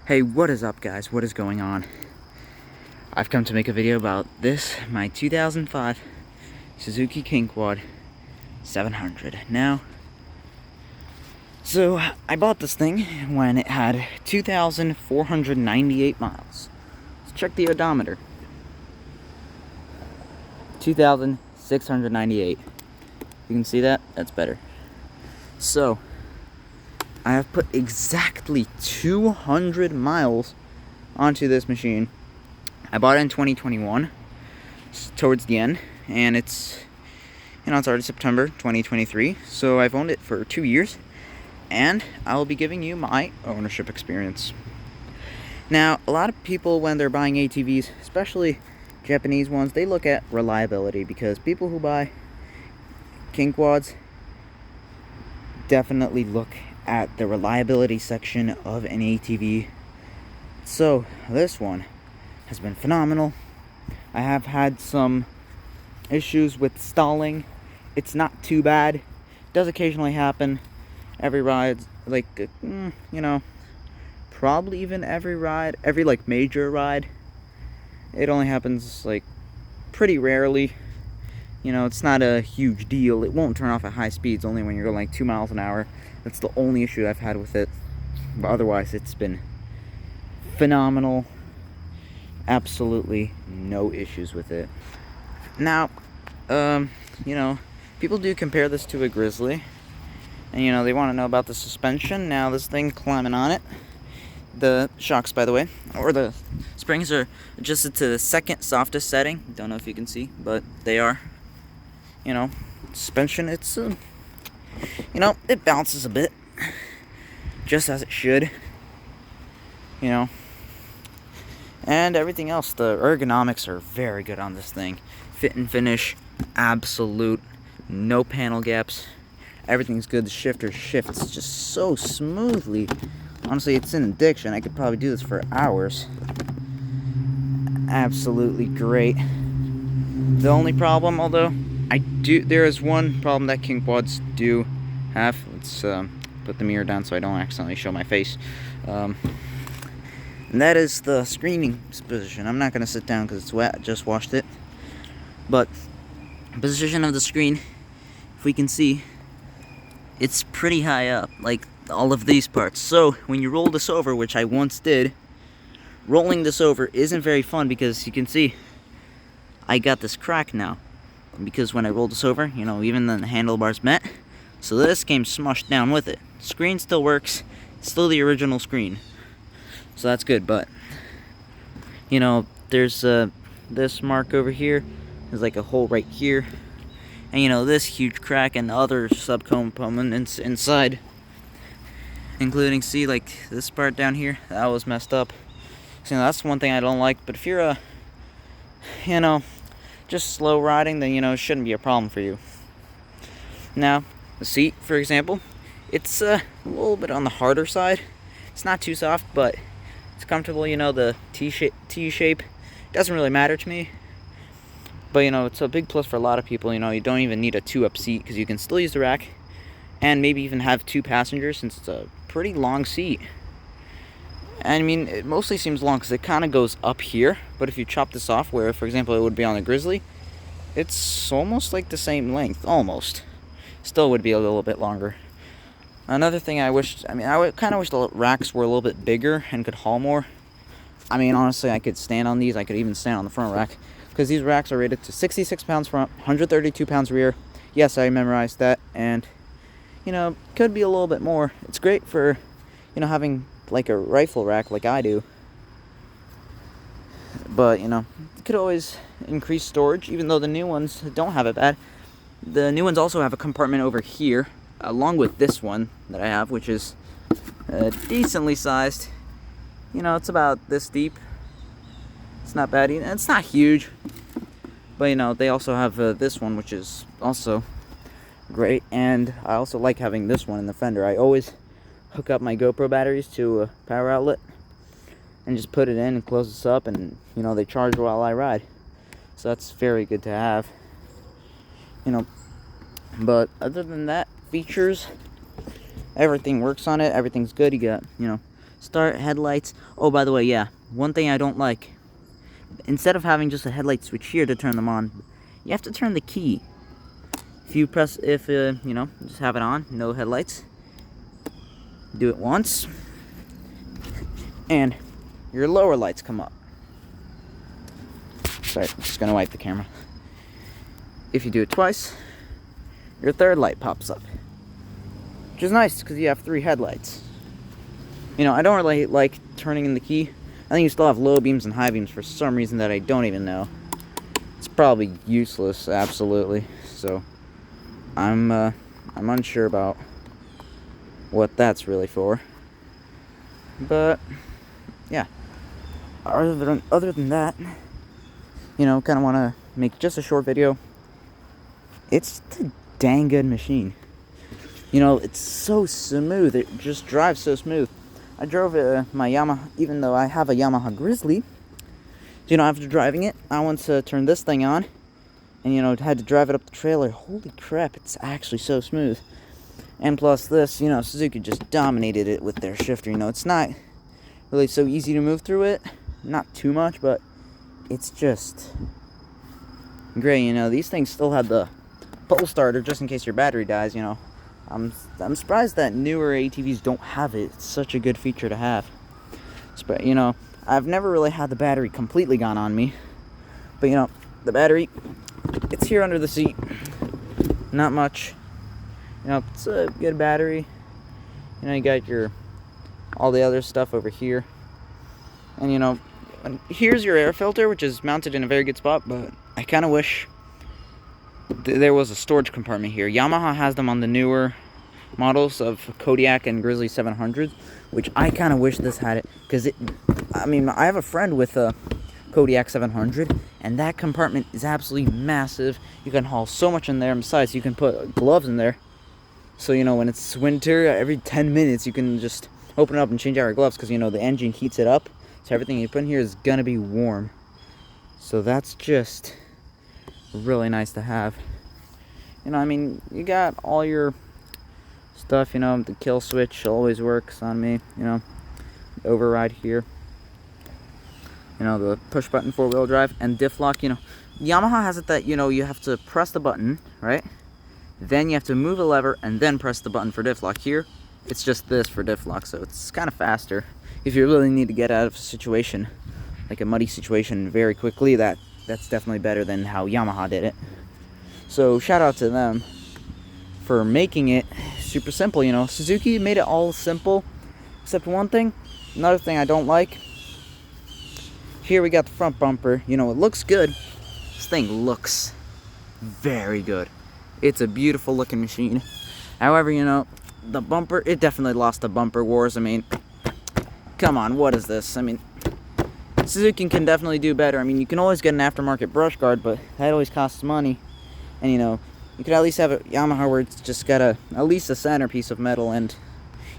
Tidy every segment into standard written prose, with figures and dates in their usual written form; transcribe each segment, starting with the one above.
Hey, what is up, guys? What is going on? I've come to make a video about this, my 2005 Suzuki KingQuad 700. Now, so I bought this thing when it had 2,498 miles. Let's check the odometer. 2,698. You can see that? That's better. So, I have put exactly 200 miles onto this machine. I bought it in 2021, towards the end, and it's already September 2023, so I've owned it for 2 years, and I will be giving you my ownership experience. Now, a lot of people, when they're buying ATVs, especially Japanese ones, they look at reliability, because people who buy KingQuads definitely look at the reliability section of an ATV. So this one has been phenomenal. I have had some issues with stalling. It's not too bad. It does occasionally happen. Every ride, probably even every ride, every major ride, it only happens pretty rarely. It's not a huge deal. It won't turn off at high speeds, only when you're going 2 miles an hour. That's the only issue I've had with it. But otherwise, it's been phenomenal. Absolutely no issues with it. Now, people do compare this to a Grizzly. And, they want to know about the suspension. Now, this thing climbing on it. The shocks, by the way, or the springs are adjusted to the second softest setting. Don't know if you can see, but they are. Suspension, it's, it bounces a bit, just as it should, and everything else, the ergonomics are very good on this thing. Fit and finish, absolute, no panel gaps, everything's good. The shifter shifts just so smoothly. Honestly, it's an addiction. I could probably do this for hours. Absolutely great. The only problem, although, there is one problem that KingQuads do have. Let's put the mirror down so I don't accidentally show my face. And that is the screening position. I'm not going to sit down because it's wet. I just washed it. But position of the screen, if we can see, it's pretty high up, like all of these parts. So when you roll this over, which I once did, rolling this over isn't very fun because you can see I got this crack now. Because when I rolled this over, even the handlebars met. So this came smushed down with it. Screen still works. It's still the original screen. So that's good, but, there's this mark over here. There's a hole right here. And, this huge crack and other subcomponents inside. Including, see, this part down here. That was messed up. So, that's one thing I don't like. But if you're just slow riding, then it shouldn't be a problem for you. Now, the seat, for example, it's a little bit on the harder side. It's not too soft, but it's comfortable. The T shape doesn't really matter to me, but it's a big plus for a lot of people. You don't even need a 2-up seat because you can still use the rack and maybe even have 2 passengers since it's a pretty long seat. And it mostly seems long because it kind of goes up here. But if you chop this off, where, for example, it would be on the Grizzly, it's almost the same length. Almost. Still would be a little bit longer. Another thing I kind of wish the racks were a little bit bigger and could haul more. Honestly, I could stand on these. I could even stand on the front rack. Because these racks are rated to 66 pounds front, 132 pounds rear. Yes, I memorized that. And, could be a little bit more. It's great for, having a rifle rack like I do. But, you could always increase storage, even though the new ones don't have it bad. The new ones also have a compartment over here, along with this one that I have, which is decently sized. It's about this deep. It's not bad. It's not huge. But, they also have this one, which is also great. And I also like having this one in the fender. I always hook up my GoPro batteries to a power outlet and just put it in and close this up, and they charge while I ride. So that's very good to have. But other than that, features, everything works on it. Everything's good. You got start, headlights. Oh, by the way, yeah, one thing I don't like, instead of having just a headlight switch here to turn them on, you have to turn the key. If you press, you know, just have it on, no headlights, do it once, and your lower lights come up. Sorry, I'm just gonna wipe the camera. If you do it twice, your third light pops up, which is nice because you have 3 headlights. You know, I don't really like turning in the key. I think you still have low beams and high beams for some reason that I don't even know. It's probably useless, absolutely. So I'm unsure about what that's really for. But yeah, other than that, you know, kind of want to make just a short video. It's a dang good machine. You know, it's so smooth. It just drives so smooth. I drove my Yamaha, even though I have a Yamaha Grizzly. You know, after driving it, I went to turn this thing on, and you know, had to drive it up the trailer. Holy crap, it's actually so smooth. And plus this, you know, Suzuki just dominated it with their shifter. You know, it's not really so easy to move through it. Not too much, but it's just great. You know, these things still have the pole starter just in case your battery dies, you know. I'm surprised that newer ATVs don't have it. It's such a good feature to have. You know, I've never really had the battery completely gone on me. But, you know, the battery, it's here under the seat. Not much. You know, it's a good battery. You know, you got all the other stuff over here. And, you know, here's your air filter, which is mounted in a very good spot. But I kind of wish there was a storage compartment here. Yamaha has them on the newer models of Kodiak and Grizzly 700, which I kind of wish this had it, because I mean, I have a friend with a Kodiak 700, and that compartment is absolutely massive. You can haul so much in there, and besides, you can put gloves in there. So, you know, when it's winter, every 10 minutes, you can just open it up and change out your gloves, because, you know, the engine heats it up, so everything you put in here is going to be warm. So that's just really nice to have. You know, I mean, you got all your stuff, you know, the kill switch always works on me, you know, override here, you know, the push button 4-wheel drive, and diff lock. You know, Yamaha has it that, you know, you have to press the button, right, then you have to move a lever and then press the button for diff lock. Here it's just this for diff lock, so it's kind of faster if you really need to get out of a situation, like a muddy situation, very quickly. That's definitely better than how Yamaha did it. So shout out to them for making it super simple. You know, Suzuki made it all simple, except one thing. Another thing I don't like. Here we got the front bumper. You know, it looks good. This thing looks very good. It's a beautiful looking machine. However, you know, the bumper, it definitely lost the bumper wars. I mean, come on, what is this? I mean, Suzuki can definitely do better. I mean, you can always get an aftermarket brush guard, but that always costs money. And, you know, you could at least have a Yamaha where it's just got at least a centerpiece of metal. And,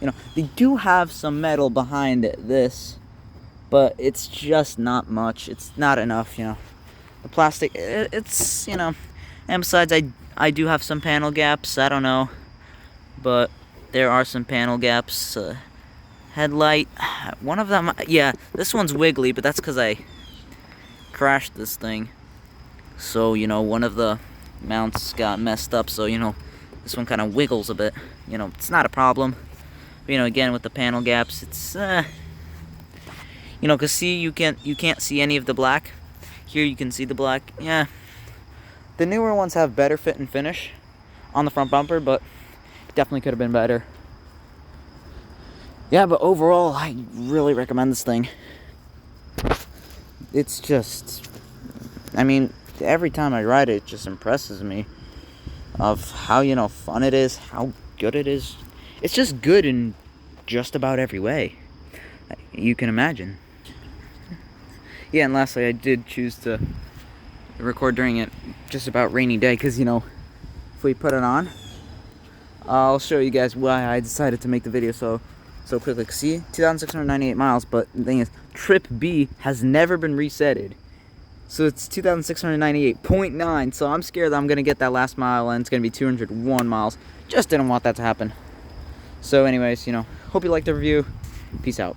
you know, they do have some metal behind this, but it's just not much. It's not enough, you know. The plastic, it's, you know, and besides, I do have some panel gaps. I don't know, but there are some panel gaps. Headlight, one of them, yeah, this one's wiggly, but that's because I crashed this thing. So, you know, one of the mounts got messed up, so, you know, this one kind of wiggles a bit. You know, it's not a problem. But, you know, again, with the panel gaps, it's, you know, because see, you can't see any of the black. Here you can see the black. Yeah, the newer ones have better fit and finish on the front bumper, but definitely could have been better. Yeah, but overall, I really recommend this thing. It's just, I mean, every time I ride it, it just impresses me of how, you know, fun it is, how good it is. It's just good in just about every way you can imagine. Yeah, and lastly, I did choose to record during it just about rainy day, because, you know, if we put it on, I'll show you guys why I decided to make the video so quickly. See, 2,698 miles, but the thing is, trip B has never been resetted. So it's 2,698.9, so I'm scared that I'm going to get that last mile, and it's going to be 201 miles. Just didn't want that to happen. So anyways, you know, hope you liked the review. Peace out.